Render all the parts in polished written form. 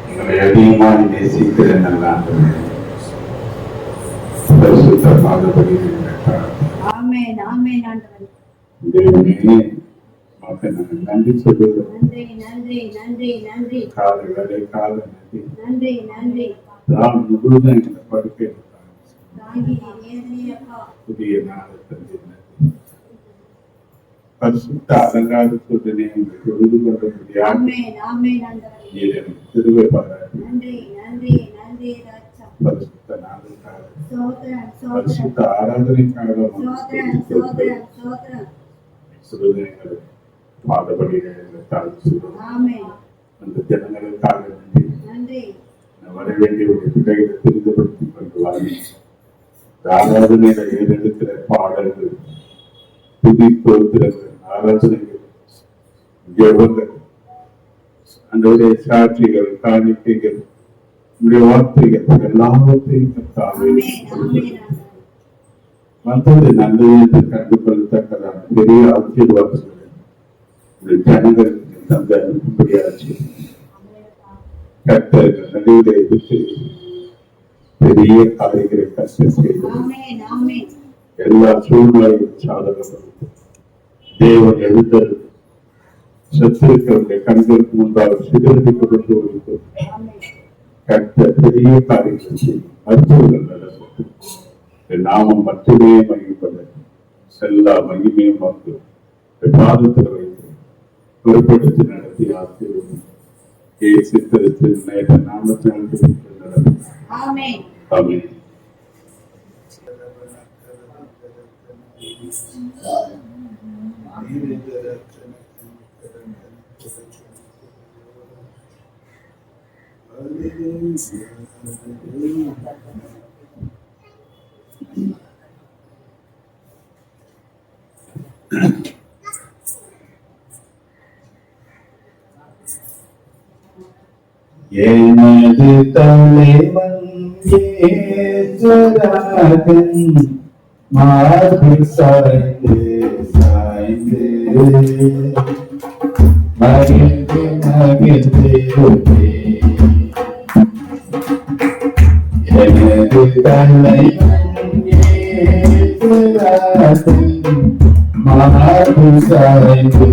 எங்களை அதிகமாக நேசிக்கிற நல்ல பரிசுத்தமானபடி நன்றி சொல்லுகிறோம். காலை வேலை கால நன்றி நான் முழுவதும் எங்களை படுக்கை புதிய நாளை தந்தை பரிசுத்த அலங்காரத்துடனே எங்களுக்கு உறுதி கொள்ள முடியாது. திருவை பாராட்டு பரிசுத்த நாளுக்காக பரிசுத்த ஆராதனைக்காக சுடுதனைகளை பாதபடி அந்த ஜனங்களுக்காக நன்றி. வர வேண்டிய ஒரு பிள்ளைகளை துரிதப்படுத்திக் கொள்வார்கள். ஆராதனையில ஏறெடுக்கிற பாடல்கள், புதி தோத்திரங்கள், ஆராதனைகள், ஜெபங்கள், அந்த சாட்சிகள், காணிக்கைகள், வார்த்தைகள் எல்லாவற்றையும் வந்தது நல்லது என்று கண்டு கொள்ளத்தக்கதான் பெரிய ஆசீர்வாதங்கள் ஜனங்கள் தந்த அனுப்பும்படியாச்சு. கர்த்தர்கள் நடுவிலே எதிர்த்து பெரிய காரியங்களை கஷ்டம் செய்வது எல்லா சூழ்நிலையும் சாதகப்படுத்தும். தேவன் எழுந்தது சத்துருக்களுடைய கண்களுக்கு முன்பாக சிதறடிக்கப்பட்டு ஒழிக்கும். கர்த்தர் பெரிய காரியங்கள் செய்யும். அற்புதங்கள் நடக்கும். நாமம் மட்டுமே மகிழ்ப்பது எல்லா மகிமையும் மக்கள் பாதத்தில் வைத்து பொறுப்படுத்தி நடத்தி ஆசிரியர் சித்திரத்தில் நேர நாமத்தில் நடக்கும். ஆமென். எனது தலைவன் ஏசுராஜன் மார்பில் சாய்ந்து சாய்ந்து மகிழ்ந்து மகிழ்ந்து எனது தலைவன் ஏசுராஜன் மார்பில் சாய்ந்து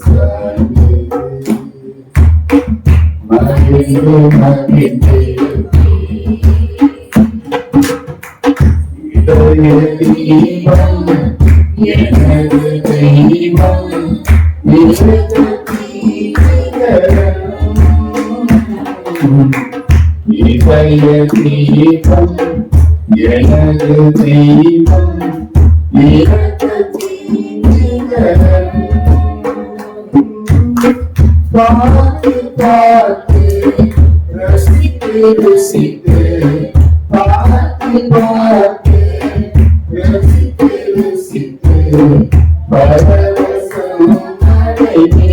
சாய்ந்து மகிழ்ந்து மகிழ்ந்து இதய தீபம் எனது தெய்வம் இதய தீபம் எனது தெய்வம் பார்த்து பார்த்து ரசித்து ரசித்து பார்த்து பார்த்து ரசித்து ரசித்து பரவசம் அடைவே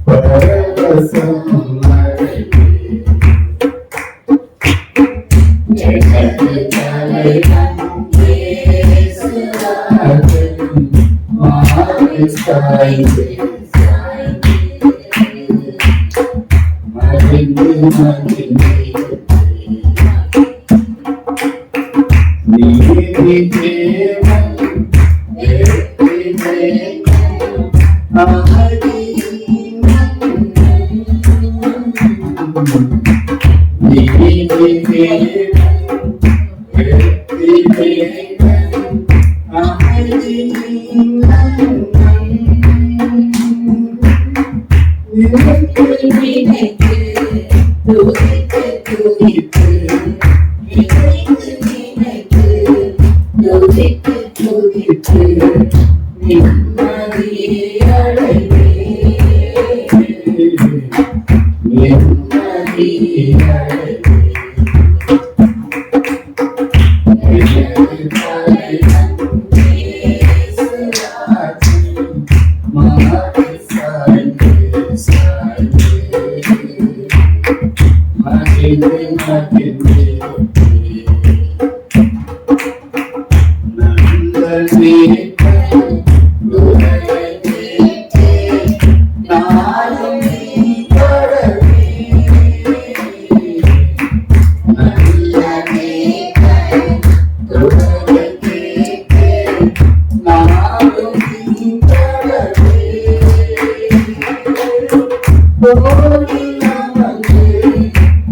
பரவசம் அடைவே எனக்கு தலைவன் இயேசுராஜன் மார்பில் சாய்ந்து மகிழ்ந்து மகிழ்ந்து நீதி தேவன் வெற்றி தேவன் நீதி தேவன் வெற்றி தேவன்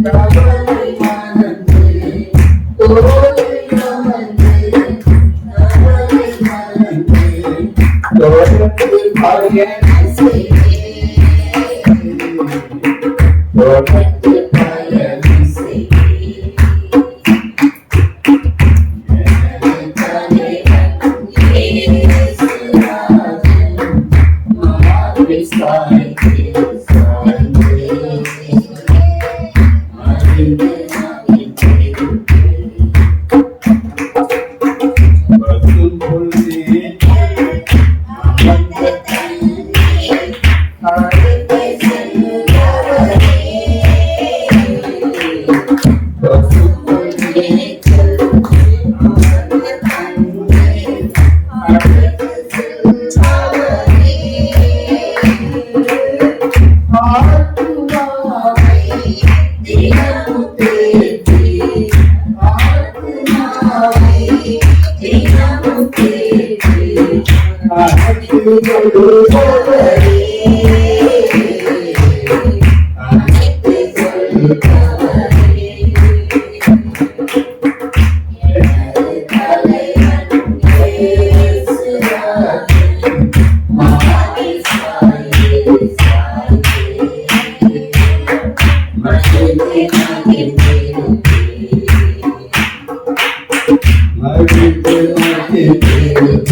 கவலை மறந்து தோளில் அமர்ந்து கவலை மறந்து தொடர்ந்து பயணம் செய்வேன் தொடர்ந்து பயணம் செய்வேன் எனது தலைவன் இயேசுராஜன் மார்பில் சாய்ந்து சாய்ந்து அறிந்து நம்பிக்கையிருப்பேன் பசும் புல்லே அமர்ந்த தண்ணீர் அழைத்து செல்கிறவரே பசும் புல்லே அமர்ந்த தண்ணீர் அழைத்து செல்கிறவரே ஆத்துமாவை தினமும் தேற்றி ஆத்துமாவை தினமும் தேற்றி அழைத்து கொள்கிறவரே அழைத்து கொள்கிறவரே எனது தலைவன் இயேசுராஜன் மார்பில் சாய்ந்து சாய்ந்து மகிழ்ந்து மகிழ்ந்திருப்பேன் மகிழ்ந்து மகிழ்ந்திருப்பேன்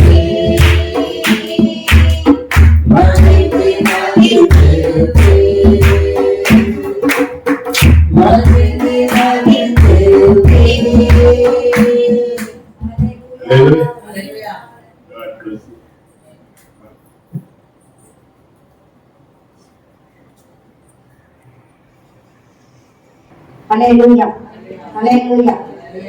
மகிழ்ந்து மகிழ்ந்திருப்பேன் மகிழ்ந்து மகிழ்ந்திருப்பேன். Hallelujah. God bless you. ஹல்லேலூயா ஹல்லேலூயா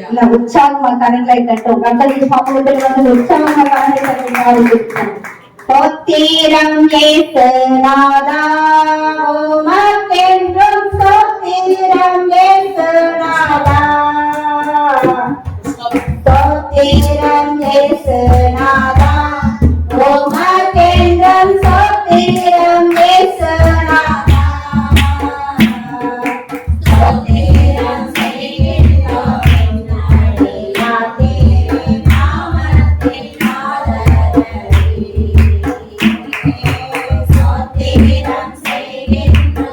இல்ல உற்சாகமா கரங்களை தட்டும் கர்த்தருடைய சமூகத்தில் வந்து உற்சாகமா கரங்களை தட்டும் ஸ்தோத்திரம் இயேசுநாதா உமக்கென்றும் ஸ்தோத்திரம் இயேசுநாதா ஸ்தோத்திரம் இயேசுநாதா உமக்கென்றும் ஸ்தோத்திரம் இயேசுநாதா ஸ்தோத்திரம் செய்கின்றோம் நாமத்தின் ஆதரவே ஸ்தோத்திரம் செய்கின்றோம்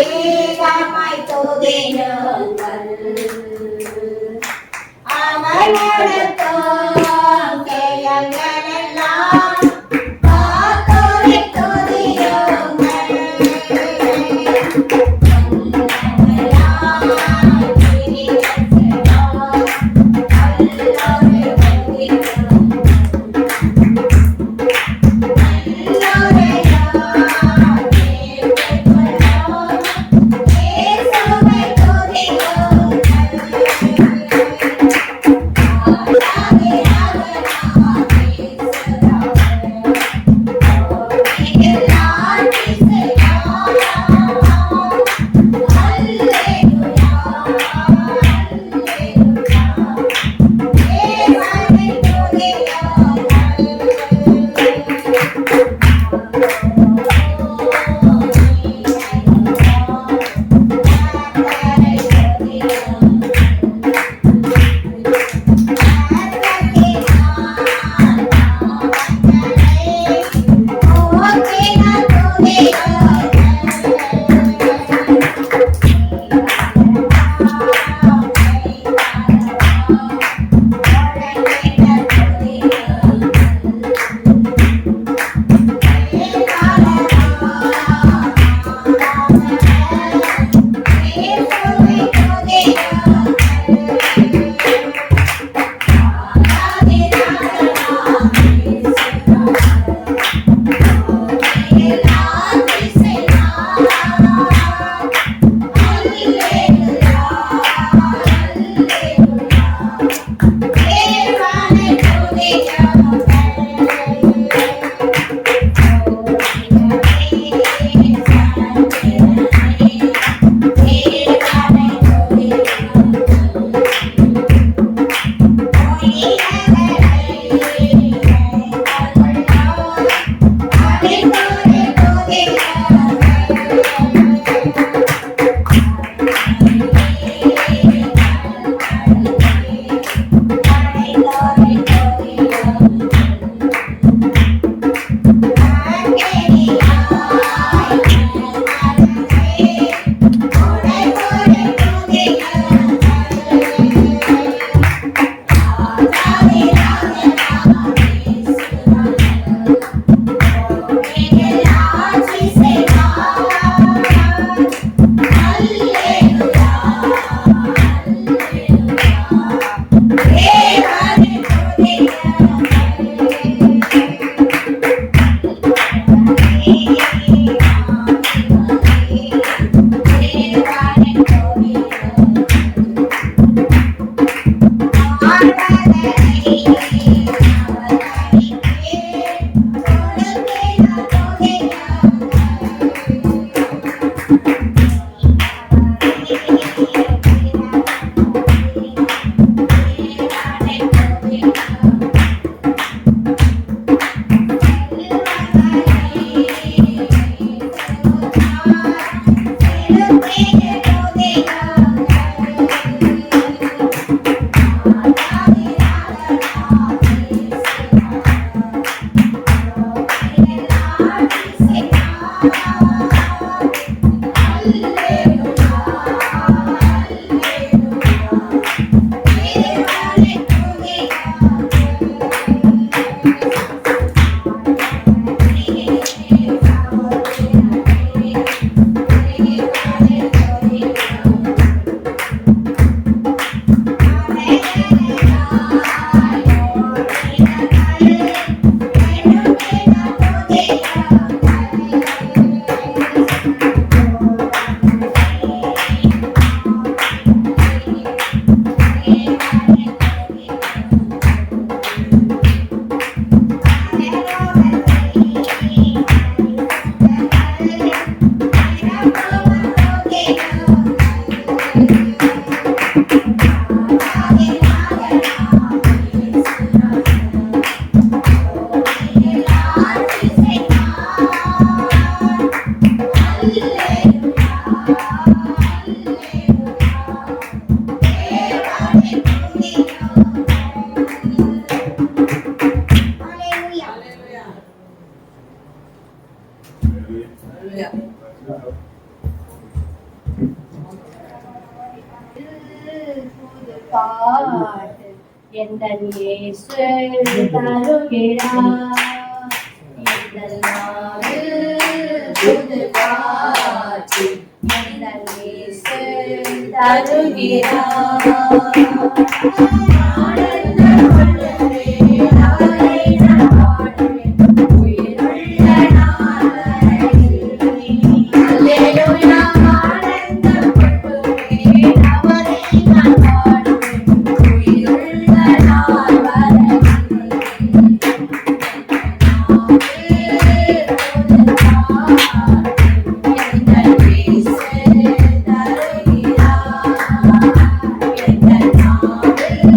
ஏகமாய் துதியுங்கள். அவர் நடத்தும் செயல்களெல்லாம் பார்த்தோரை துதியுங்கள். புது பாட்டு எந்தன் இயேசு தருகிறார். எந்தன் நாவில் புது பாட்டு எந்தன் இயேசு தருகிறார். ஆனந்தம் கொள்ளுவேன், அவரை நான் பாடுவேன், உயிருள்ள நாள் வரையில். அல்லேலூயா, ஆனந்தம் கொள்ளுவேன், அவரை நான் பாடுவேன், உயிருள்ள நாள் வரையில். எந்தன் இயேசு தருகிறார். எந்தன் நாவில்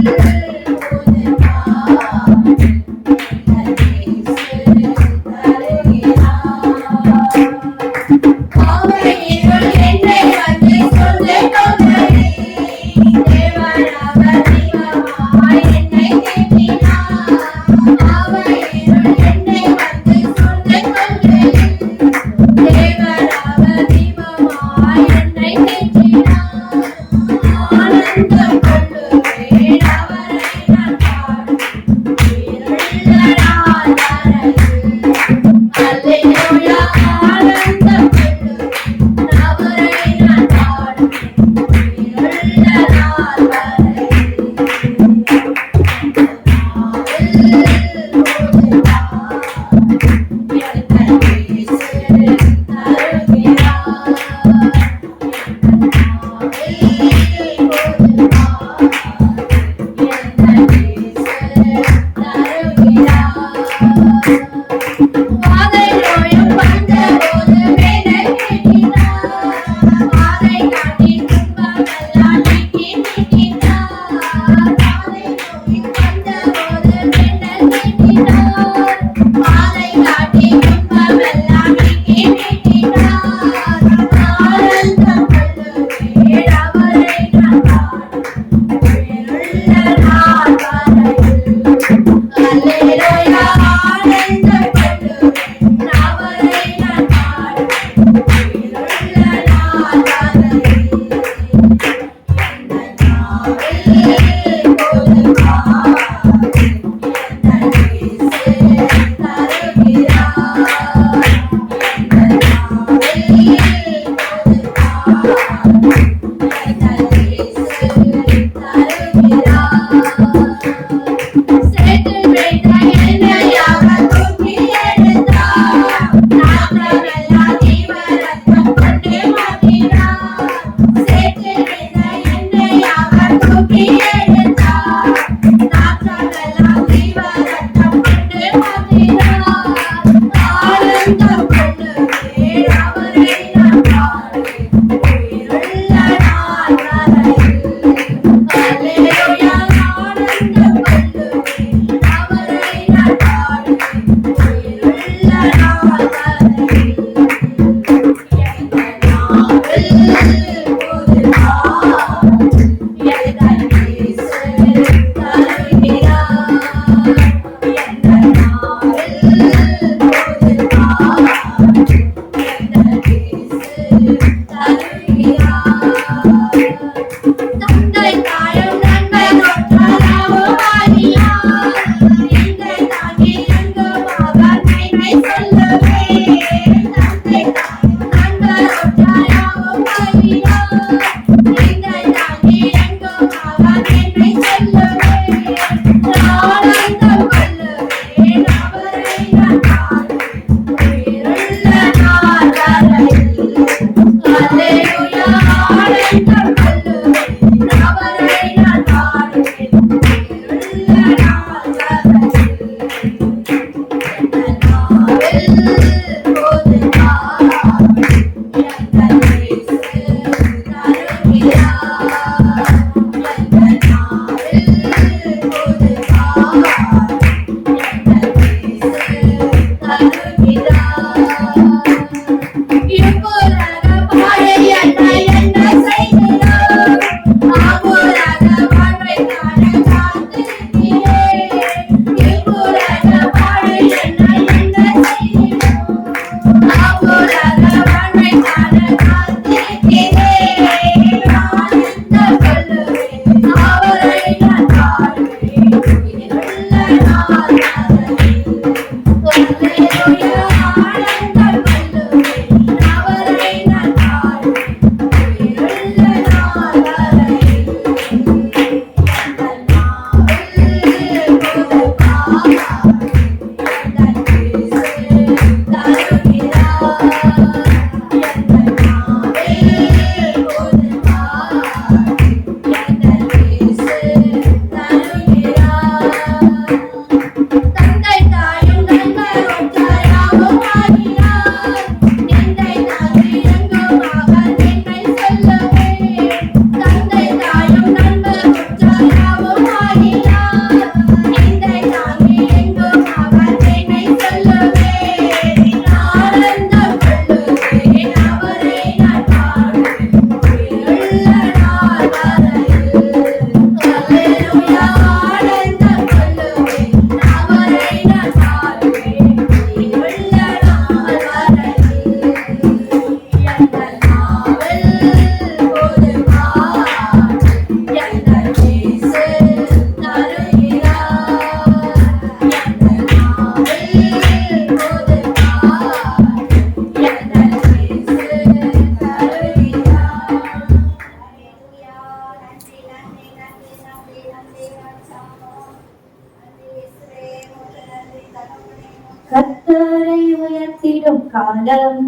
காலம்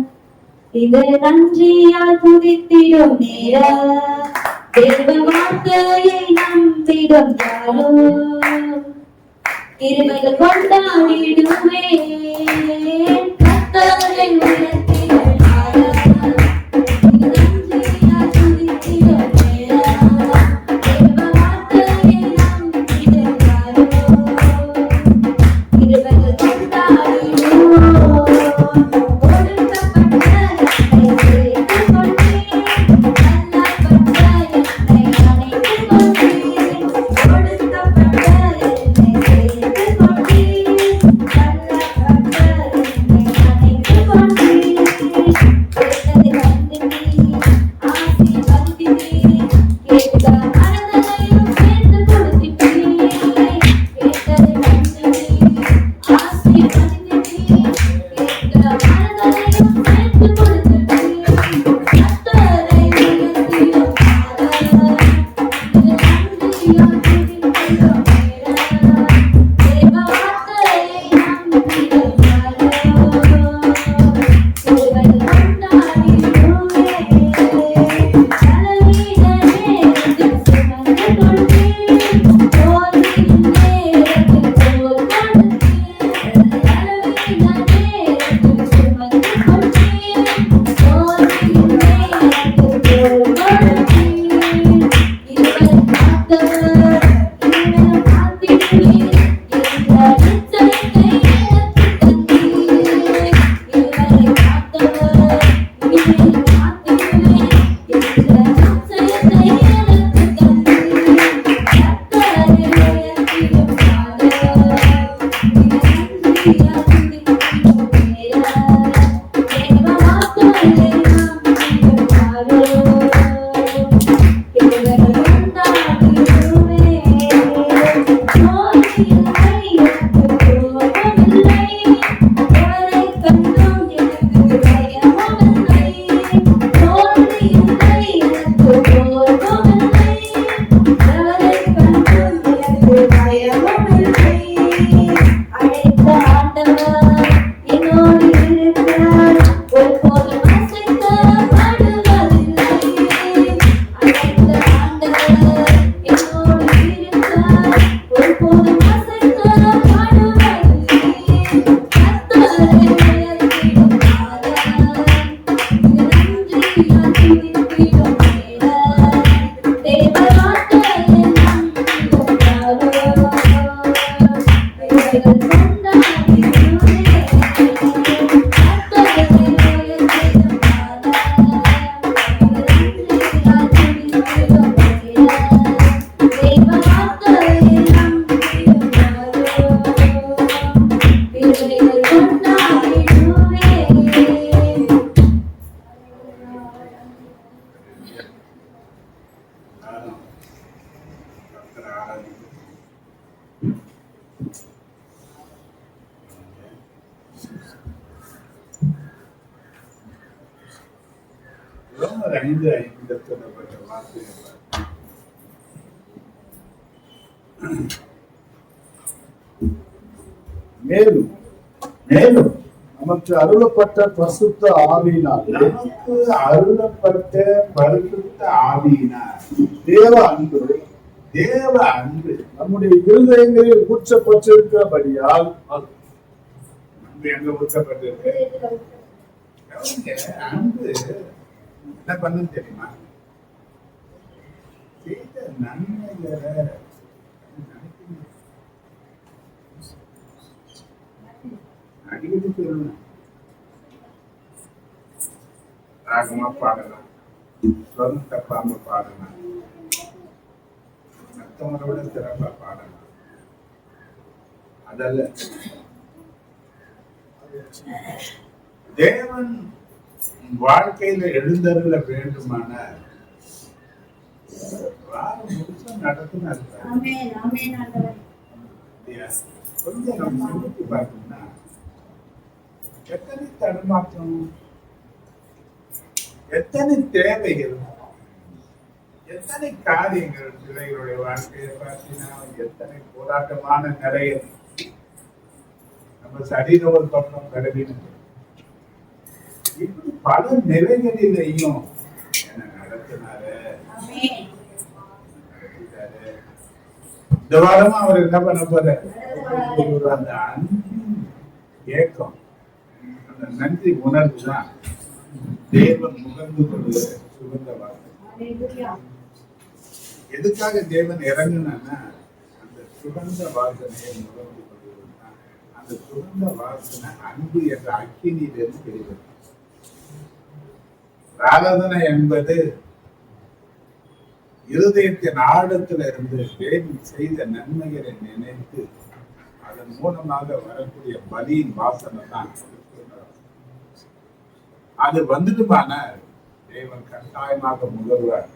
இது நன்றியால் துதித்திடும் நேரம் தேவ வார்த்தையை நம்பிடும் யாரும் கிருபைகள் கொண்டாடிடுவேன் கர்த்தரை உயர்த்திடும் காலம் இது நன்றியால் துதித்திடும் நேரம் தேவ வார்த்தையை நம்பிடும் யாரும் கிருபைகள் கொண்டாடிடுவோம் ரோமர் 5:5 சொல்லப்பட்ட வார்த்தைகள் மேலும் மேலும் நமக்கு அருளப்பட்ட பரிசுத்த ஆவியினாலே நமக்கு அருளப்பட்ட பரிசுத்த ஆவியினார் தேவ அன்பு தேவ அன்பு நம்முடைய இருதயங்களில் ஊற்றப்பட்டிருக்கிறபடியால் எங்க ஊற்றப்பட்டிருக்கு. அன்பு என்ன பண்ணுன்னு தெரியுமா? செய்த நன்மைகளை அடிக்கடி சொல்லணும். ராகமா பாடலாம், சொல் தப்பாம பாடலாம், மற்றவங்களோட சிறப்பா பாடலாம். அதல்ல, தேவன் வாழ்க்கையில எழுந்தருள வேண்டுமான வாரம் முழுசும் நடத்தினார். கொஞ்சம் நம்ம சிந்தித்து பார்த்தோம்னா எத்தனை தடுமாற்றம், எத்தனை தேவைகள், எத்தனை காரியங்கள் பிள்ளைகளுடைய வாழ்க்கையை பார்த்தீங்கன்னா எத்தனை போராட்டமான நிலையில் நம்ம சரீர ஒரு பக்கம் கடவினது, இப்படி பல நிலைகளிலேயும் என்ன நடத்தினாரு. இந்த வாரமா அவர் என்ன பண்ண போறாரு? அந்த அன்பின் ஏக்கம், அந்த நன்றி உணர்வு தான் தேவன் முகர்ந்து கொள்கிற சுகந்த வாசனை. எதுக்காக தேவன் இறங்குனான்னா அந்த சுகந்த வாசனையை முகர்ந்து கொள்வதுதான். அந்த சுகந்த வாசனை அன்பு என்ற அக்கினியிலிருந்து வெளிவரும். ஆராதனை என்பது இருதயத்தின் ஆழத்துல இருந்து தேவன் செய்த நன்மைகளை நினைத்து அதன் மூலமாக வரக்கூடிய பலியின் வாசனை தான். அது வந்துட்டுமான தேவன் கட்டாயமாக முகர்வார்.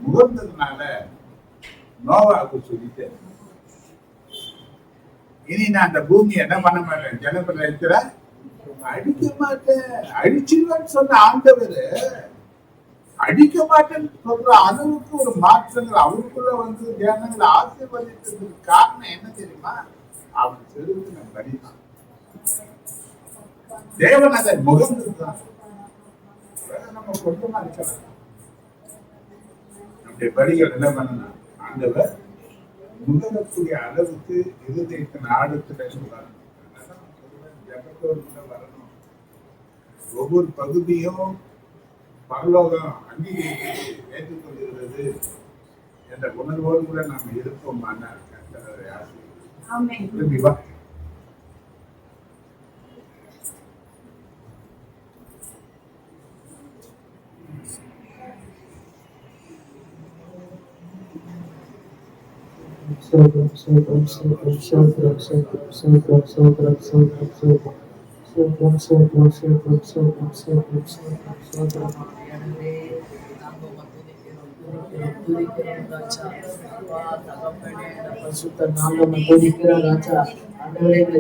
முகர்ந்ததுனால நோவாவுக்கு சொல்லிட்டு, இனி நான் அந்த பூமியை என்ன பண்ண மாட்டேன், ஜனப்பிரளயத்துல அடிக்க மாட்டேன், அழிச்சிருவேன்னு சொன்ன ஆண்டவர் அடிக்க மாட்டேன்னு சொல்ற அளவுக்கு ஒரு மாற்றங்கள் அவருக்குள்ள வந்து ஜனங்களை ஆசீர்வதித்ததுக்கு காரணம் என்ன தெரியுமா? அவன் செலுத்தின பலிதான். தேவன் அதை முகர்ந்துதான். நம்ம கொஞ்சமா இருக்கலாம். நம்முடைய பலிகள் என்ன பண்ணணும்? ஆண்டவர் முகரக்கூடிய அளவுக்கு இருதயத்தின் ஆழத்துல வரணும். வரணும். ஒவ்வொரு பகுதியும் பரலோகம் அங்கீகரித்து ஏற்றுக்கொள்கிறது என்ற உணர்வோடு கூட நாம் இருப்போமான கர்த்தரை ஆசீர்வதிப்பார்.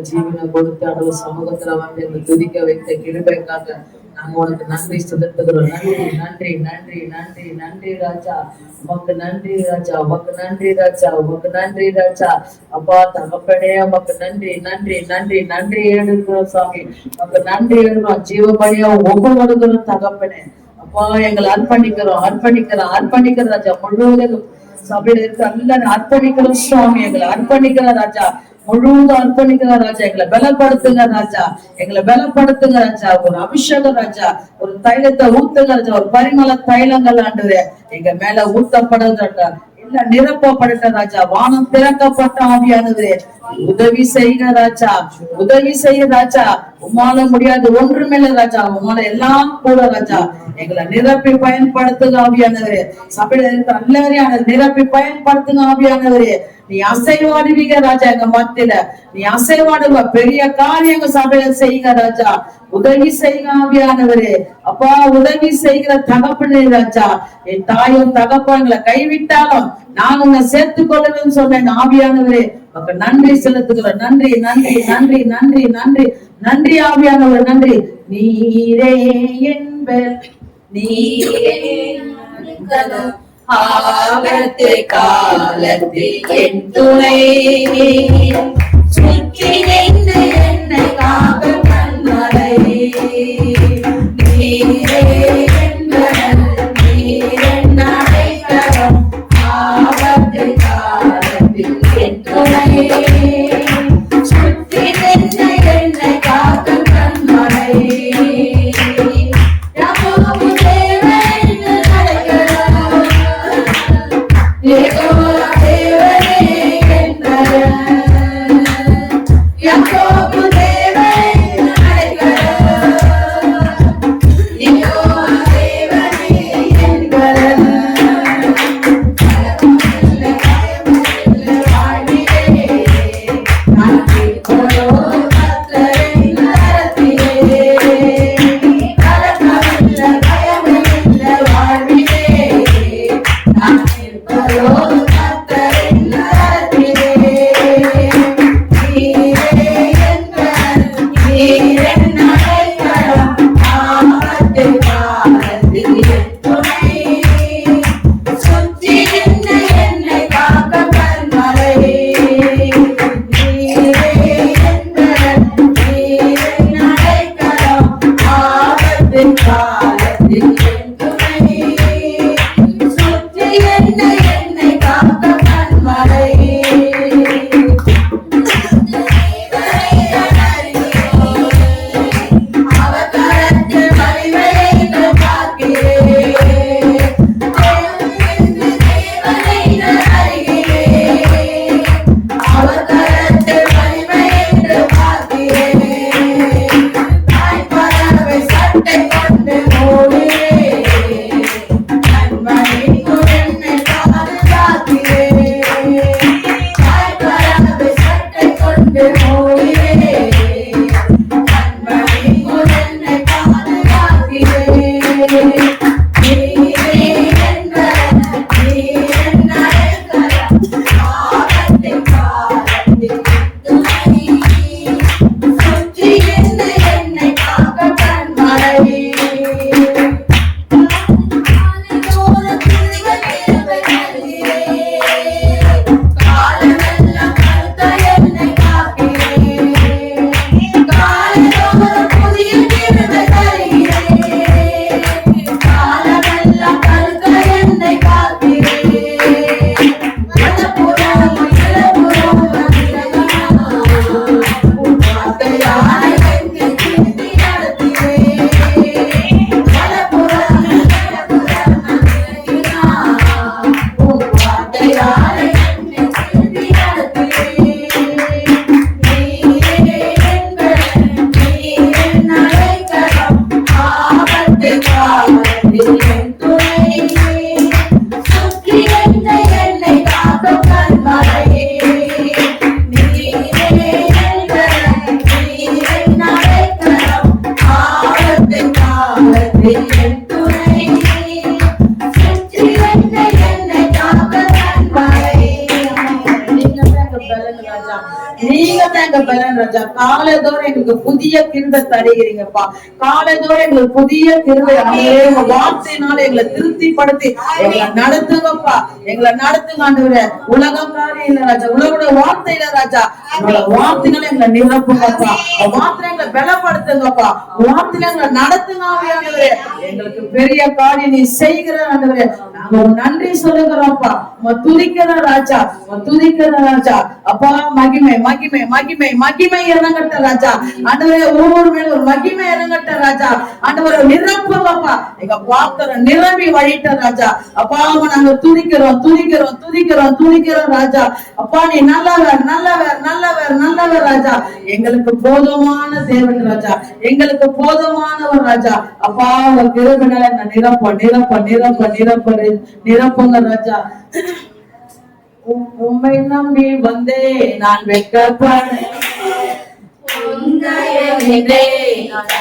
ஜீவனை கொடுத்து அடவு சமூகத்துல வந்து எங்களை துதிக்க வைத்த கிருபைக்காக நாங்க உனக்கு நன்றி செலுத்துகிறோம். நன்றி நன்றி நன்றி நன்றி நன்றி ராஜா, உமக்கு நன்றி ராஜா, உமக்கு நன்றி ராஜா, உமக்கு நன்றி ராஜா. அப்பா தகப்பனே உமக்கு நன்றி நன்றி நன்றி நன்றி எடுக்கிறோம் சாமி, உமக்கு நன்றி எடுக்கிறோம். ஜீவபலியா ஒவ்வொருவருக்கும் தகப்பனே அப்பா எங்களை அர்ப்பணிக்கிறோம் அர்ப்பணிக்கிறோம் அர்ப்பணிக்கிற ராஜா. முழுவதும் சபையில இருக்க எல்லாரும் அர்ப்பணிக்கிறோம் சுவாமி, எங்களை அர்ப்பணிக்கிற ராஜா, முழுவதும் அர்ப்பணிக்கிற ராஜா. எங்களை பலப்படுத்துங்க ராஜா, எங்களை பலப்படுத்துங்க ராஜா. ஒரு அபிஷேகம் ராஜா, ஒரு தைலத்தை ஊத்துங்க ராஜா, ஒரு பரிமள தைலங்கள் ஆண்டுது எங்க மேல ஊத்தப்படுது, இல்ல நிரப்பப்பட்ட ராஜா. வானம் திறக்கப்பட்ட ஆவியானது உதவி செய்க ராஜா, உதவி செய்ய ராஜா. உமால முடியாது ஒன்றுமில்ல ராஜா, உமால எல்லாம் கூட ராஜா. எங்களை நிரப்பி பயன்படுத்துங்க ஆவியானவரே. சபையில இருக்க எல்லாரையும் நிரப்பி பயன்படுத்துங்க ஆவியானவரே. நீ அசைவாடுவீங்க ராஜா, எங்க மத்தியில நீ அசைவாடுவ பெரிய காரியங்க சபையில செய்யுங்க ராஜா. உதவி செய்யுங்க ஆவியானவரே. அப்பா உதவி செய்கிற தகப்பனே ராஜா. என் தாயும் தகப்பங்களை கைவிட்டாலும் நான் உன்னை சேர்த்துக் கொள்ளுவேன்னு சொன்னேன் ஆவியானவரே. உனக்கு நன்றி செலுத்துகிறேன். நன்றி நன்றி நன்றி நன்றி நன்றி நன்றி ஆவியானவர் நன்றி. நீரே என்பர் நீரே ஆபத்து காலத்தில் என் துணை, சுற்றி நின்று என்னை காக்கும் கண்மலை. நீரே என்பர் நீரென் அடைக்கலம், ஆபத்து காலத்தில் என் துணை, சுற்றி நின்று என்னை காக்கும் கண்மலை. Yakobo Deva, எங்க பலன் ராஜா. காலைதோறும் எங்களுக்கு புதிய கிருபை தருகிறீங்கப்பா. காலைதோறும் எங்களுக்கு புதிய கிருபை உங்க வார்த்தையினால எங்களை திருப்திப்படுத்தி எங்களை நடத்துங்கப்பா. எங்களை நடத்துங்க ஆண்டவரே. உலகம் காரியம் இல்ல ராஜா, உலகோட வார்த்தை இல்ல ராஜா. உங்களோட வார்த்தைகளை எங்களை நிரப்புங்கப்பா. வார்த்தை எங்களை பலப்படுத்துங்கப்பா. வார்த்தையில எங்களை நடத்துங்க ஆவியானவரே. எங்களுக்கு பெரிய காரியம் நீ செய்கிற ஆண்டவரே. நாங்க நன்றி சொல்லுகிறோம்ப்பா. துதிக்கிற ராஜா, துதிக்கிற ராஜா. அப்பா மகிமை மகிமை மகிமை மகிமை இறங்கட்ட ராஜா. ஆண்டவரே ஒவ்வொரு மேல ஒரு மகிமை இறங்கட்ட ராஜா. ஆண்டவரே நிரப்புங்கப்பா. எங்க பாத்திரம் நிரம்பி வழிட்ட ராஜா. அப்பா நாங்க துதிக்கிறோம் துதிக்கிறோம் துதிக்கிறோம் துதிக்கிறோம் ராஜா. அப்பா நீ நல்லவர் நல்லவர் நல்லவர் நல்லவர் ராஜா. எங்களுக்கு போதுமான தேவன் ராஜா, எங்களுக்கு போதுமானவர் ராஜா. அப்பா உங்க கிருபையால நிரப்ப நிரப்ப நிரப்ப நிரப்ப நிரப்புங்க ராஜா. உம்மை நம்பி வந்தே நான் வெட்கப்பட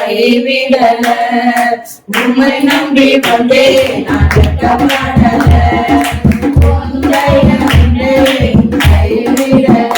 கைவிடல. உம்மை நம்பி வந்தே நான் வெட்கப்படல. கைவிடல.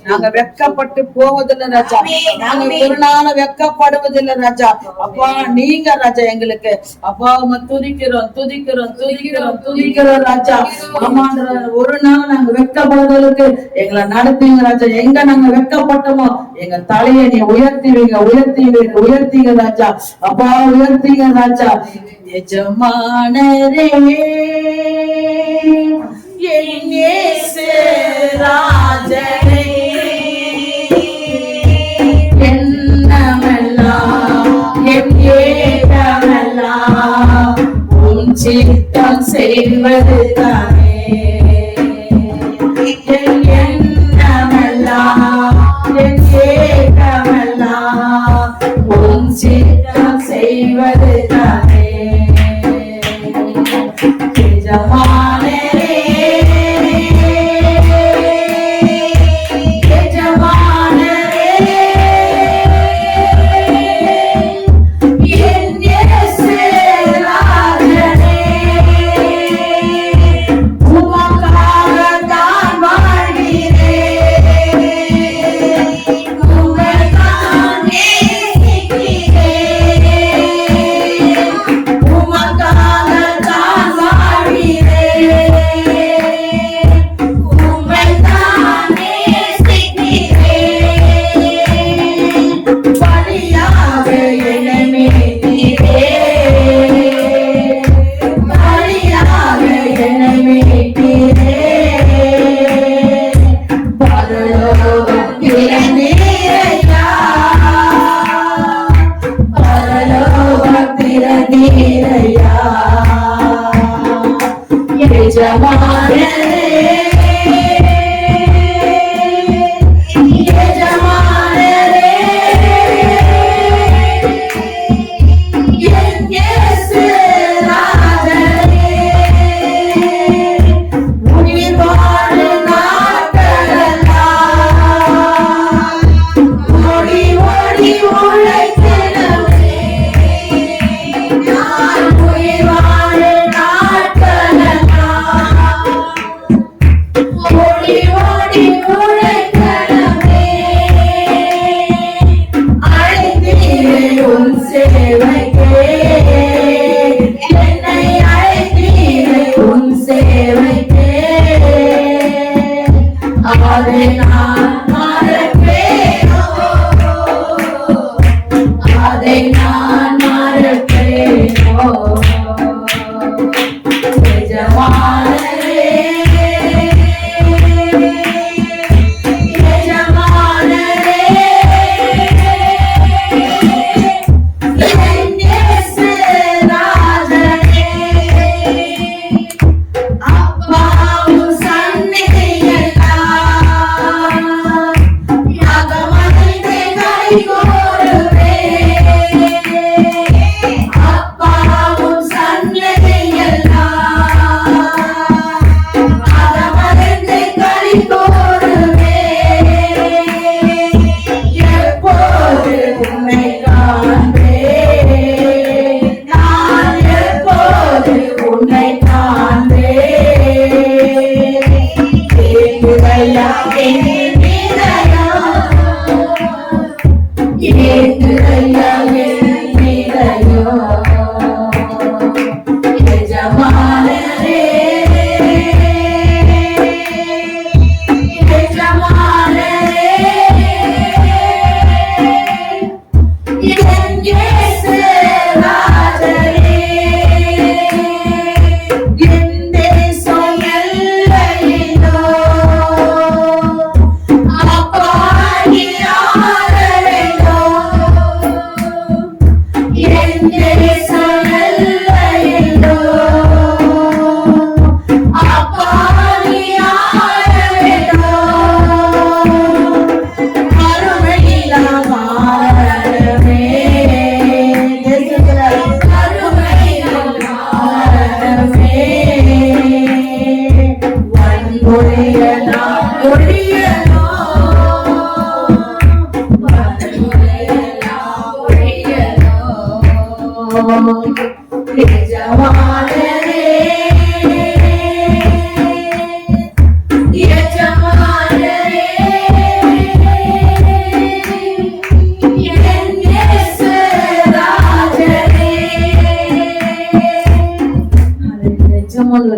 நாங்க வெட்கப்பட்டு போவதில்லை ராஜா. நாங்க ஒரு நாள் வெட்கப்படுவதில்லை ராஜா. அப்பா நீங்க ராஜா எங்களுக்கு அப்பா துதிக்கிறோம் துதிக்கிறோம் துதிக்கிறோம் துதிக்கிறோம் ராஜா. ஆமான்ற ஒரு நாள் நாங்க வெட்கப்படுவதற்கு எங்களை நடத்துவீங்க ராஜா. எங்க நாங்க வெட்கப்பட்டோமோ எங்க தலையை நீ உயர்த்திவீங்க உயர்த்திவீங்க உயர்த்திங்க ராஜா. அப்பா உயர்த்திங்க ராஜா. எஜமானரே ராஜனே என் சித்தம் செய்வதுதானே என் எண்ணமெல்லாம் என் ஏக்கமெல்லாம் உன் சித்தம் செய்வதுதானே எஜமானரே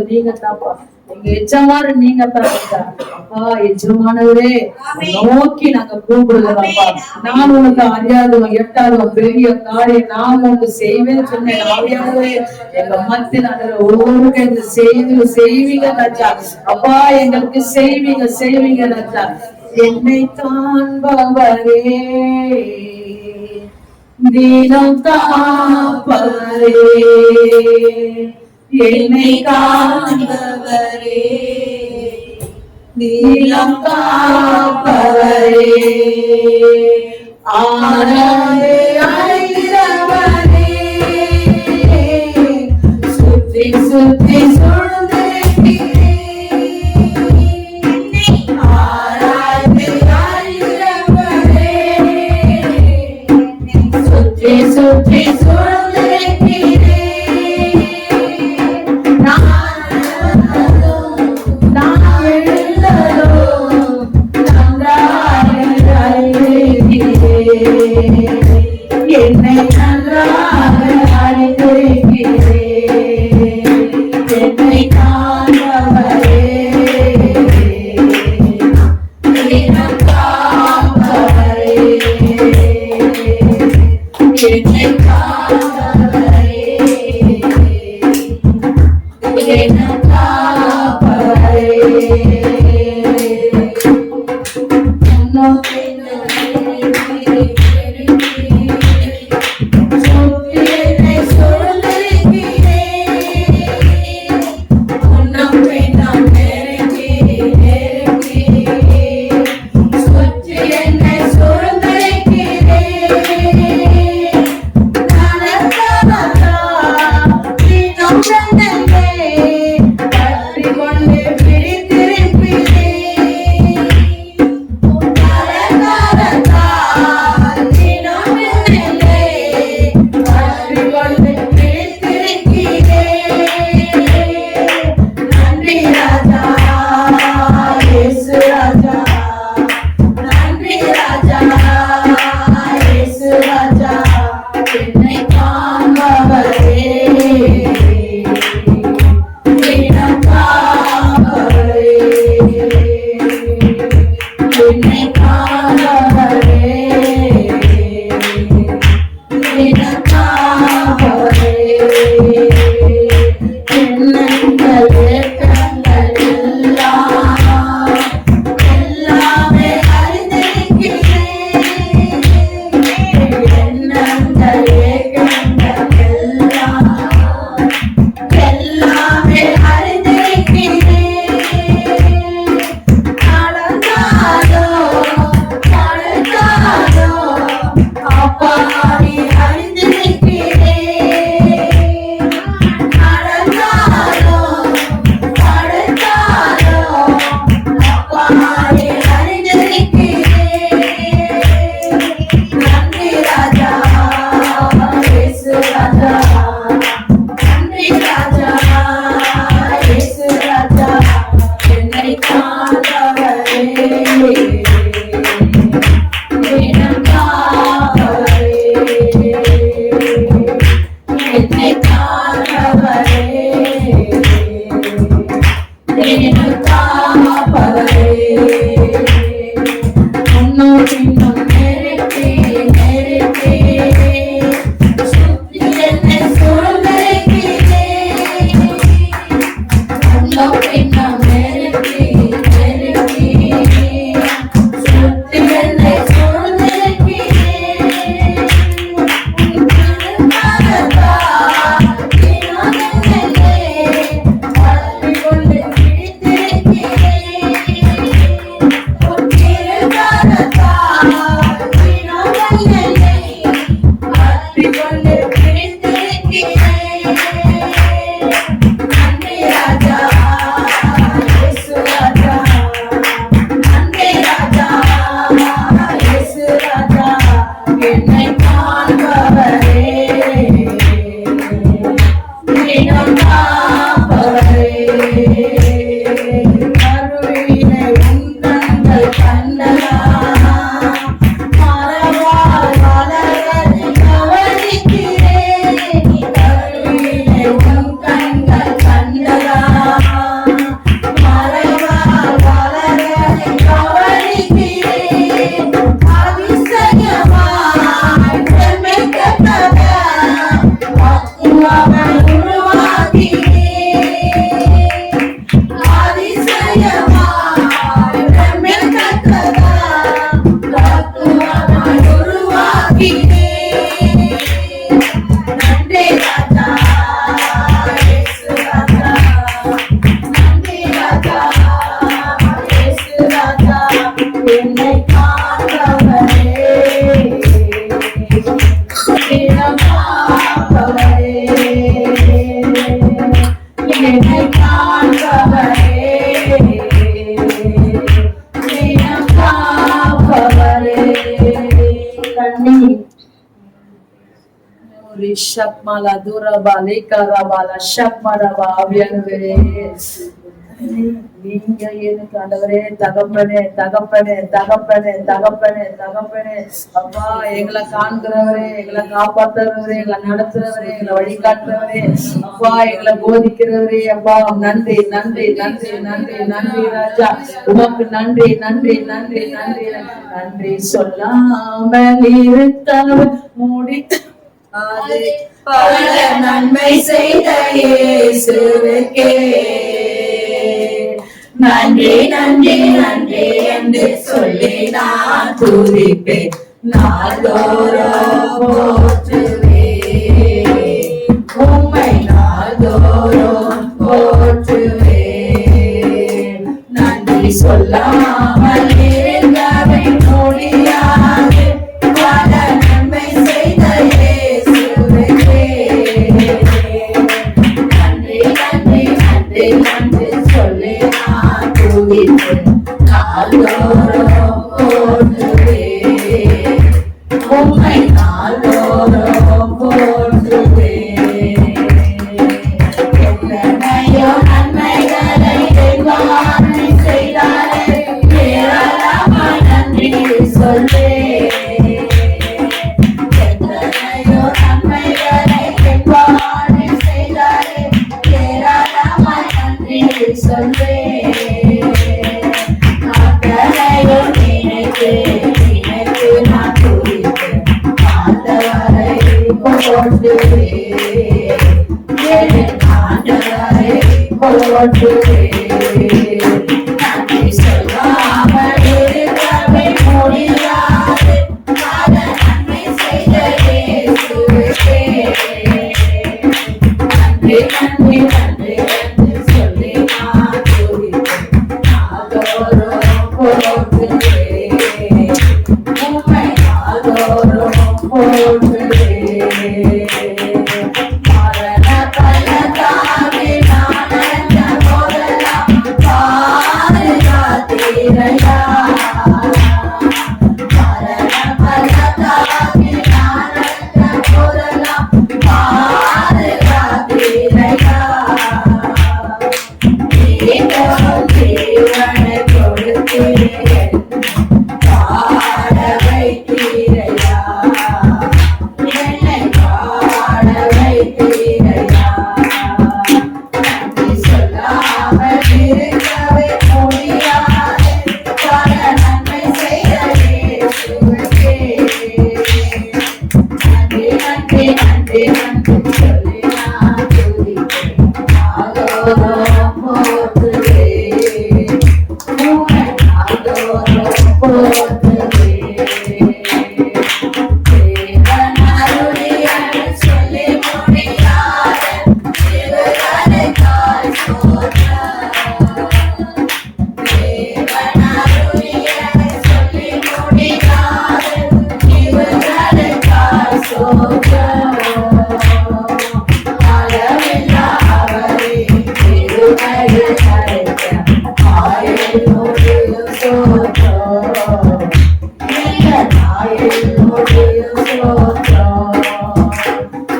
நீங்க தாப்பா, எங்க எஜமானு நீங்க தான் அப்பா. எஜமானவரே நோக்கி நாங்க கூப்பிடுகிறோம்ப்பா. நான் உனக்கு அறியாதவன் எட்டாதவன் பெரிய காரியம் நான் உனக்கு செய்வேன்னு சொன்னேன். ஆவியானவரே எங்க மத்தியில் ஒவ்வொருக்கும் இந்த செய்வீங்க ராஜா. அப்பா எங்களுக்கு செய்வீங்க ராஜா. என்னை காண்பவரே தினம் காப்பவரே என்னை காண்பவரே, நீளம் காப்பவரே, ஆராயே அழைக்கிறவரே, சுற்றி சுற்றி சூழ்ந்திருக்கிறேன். ஆராய்ந்து அழைக்கிறவரே, சுற்றி சுற்றி சூழ்ந்திருக்கிறேன். என்னை நன்றாக அறிந்திருக்கிறேன். என்னை காண்பவரே, தினம் காப்பவரே, என்னை காண்பவரே, தினம் காப்பவரே. ஷக்மாலா தூரபா லேகரபாலா ஷக்மரபா ஆவியானவரே நீங்க எனக்கு ஆண்டவரே தகப்பனே தகப்பனே தகப்பனே தகப்பனே தகப்பனே அப்பா எங்களை காண்கிறவரே எங்களை காப்பாற்றுறவரே எங்களை நடத்துறவரே எங்களை வழிகாட்டுறவரே அப்பா எங்களை போதிக்கிறவரே அப்பா நன்றி நன்றி நன்றி நன்றி நன்றி ராஜா உமக்கு நன்றி நன்றி நன்றி நன்றி நன்றி சொல்லாமல் இருக்க மூடி அது பல நன்மை செய்த இயேசுவுக்கே நன்றி நன்றி நன்றி என்று சொல்லி நான் துதிப்பேன் நாள்தோறும் போற்றுவேன் உம்மை நாள்தோறும் போற்றுவேன் நன்றி சொல்லாமல் இருக்கவே முடியாது பல நன்மை செய்த இயேசுவுக்கே நன்றி நன்றி நன்றி நன்றி சொல்லி நான் துதிப்பேன் நாள்தோறும் போற்றுவேன் உம்மை நாள்தோறும் போற்றுவேன் எத்தனையோ நன்மைகளை தேவானை செய்தாரே ஏராளமாய் நன்றி சொல்வேன் எத்தனையோ நன்மைகளை தேவானை செய்தாரே ஏராளமாய் நன்றி சொல்வேன் அத்தனையோ நினைத்து நினைத்து நான் துதிப்பேன் ஆண்டவரை போற்றுவேன் ஆண்டவரை போற்றுவேன் நன்றி சொல்லாமல் இருக்கவே முடியாது பல நன்மை செய்த இயேசுவுக்கே நன்றி நன்றி நன்றி என்று சொல்லி நான் துதிப்பேன் நாள்தோறும் போற்றுவேன் உம்மை நாள்தோறும் போற்றுவேன் மரண பலத்தாகி நான் அடைந்த போதெல்லாம் பாதுகாத்தீரையா மரண பலத்தாகி நான் அடைந்த போதெல்லாம் பாதுகாத்தீரையா நீங்களும் ஜீவனை கொடுத்தீர்கள் பாட வைத்தீரையா என்னை பாட வைத்தீரையா நன்றி சொல்லாமல் இருக்கவே முடியாது பல நன்மை செய்த இயேசுவுக்கே நன்றி நன்றி நன்றி நன்றி சொல்லி நான் துதிப்பேன் நாள்தோறும் போற்றுவேன் உம்மை நாள்தோறும் போற்றுவேன் தேவன் அருளியது சொல்லி முடியாது திருவருளுக்காய் ஸ்தோத்திரம் தேவன் அருளியது சொல்லி முடியாது திருவருளுக்காய் ஸ்தோத்திரம் அளவில்லா அவரே திருமையில் அழைத்த ஆயுள் முடியும் ஸ்தோத்திரம் எங்க தாயில் முடியும் ஸ்தோத்திரம்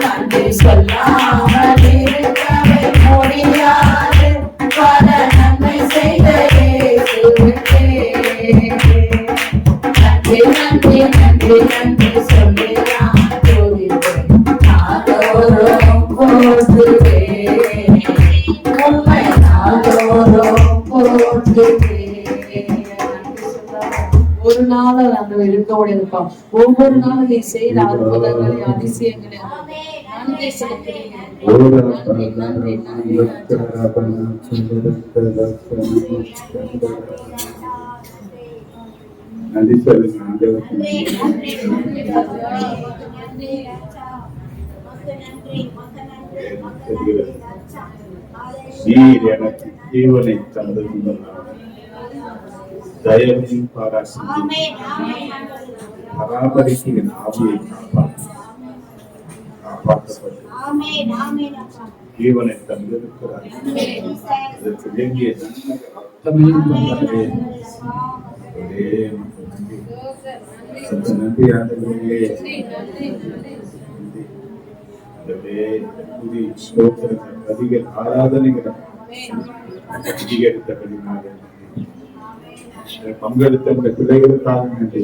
நன்றி சொல்லாமல் இருக்கவே முடியாது பல நன்மை செய்த இயேசுவுக்கே நன்றி நன்றி நன்றி நன்றி சொல்லி நான் துதிப்பேன் நாள்தோறும் போற்றுவேன் உம்மை நாள்தோறும் போற்றுவேன் ஒரு நாள் அந்த இருக்க முடியாதுப்பா ஒவ்வொரு நாளும் நீ செய்யற அற்புதங்களை அதிசயங்களை நன்றி செலுத்துறீங்க நன்றி நன்றி நன்றி ராஜா. நன்றி சொல்லுங்க ஆண்டவருக்கு நீர் எனக்கு ஜீவனை தந்ததும் தயவையும் பாராசி பராமரிக்கு என் ஆவியை காப்பாற்றப்பட்டு ஜீவனை தந்திருக்கிறார். அதற்கு வேண்டிய நன்மைகள் அத்தனையும் தந்தாரே. ஒரே உமக்கு நன்றி. உமக்கு நன்றி ஆண்டவரே. ஆண்டவரே, துதி, ஸ்தோத்திரங்கள், அதிக ஆராதனைகள் அதிகரித்தபடினால பங்கெடுத்த இந்த பிள்ளைகளுக்காக நன்றி.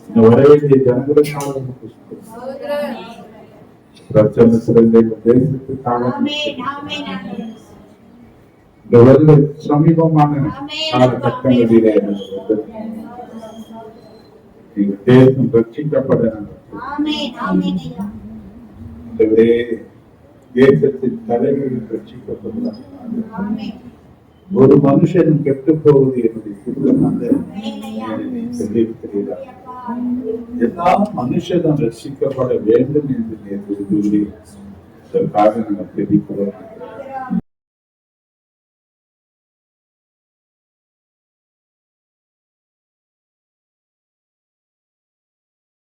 இந்த வரவேண்டிய ஜனங்களுக்காக உமக்கு ஸ்தோத்திரம். பிரச்சனை சிறந்த இந்த தேசத்துக்காக இந்த வருட சமீபமான காலகட்டங்களிலே இந்த தேசம் ரட்சிக்கப்பட ஆண்டவரே, தேசத்தின் தலைவர்கள் ரட்சிக்கப்படுவார்கள். ஒரு மனுஷன் கெட்டு போவது என்னுடைய குற்றம் அல்ல சொல்லியிருக்கிறீர்கள். எல்லா மனுஷனும் ரட்சிக்கப்பட வேண்டும் என்று நீர் விரும்புகிறீர். இதற்காக நாங்கள் தெரிவிக்கிறோம்.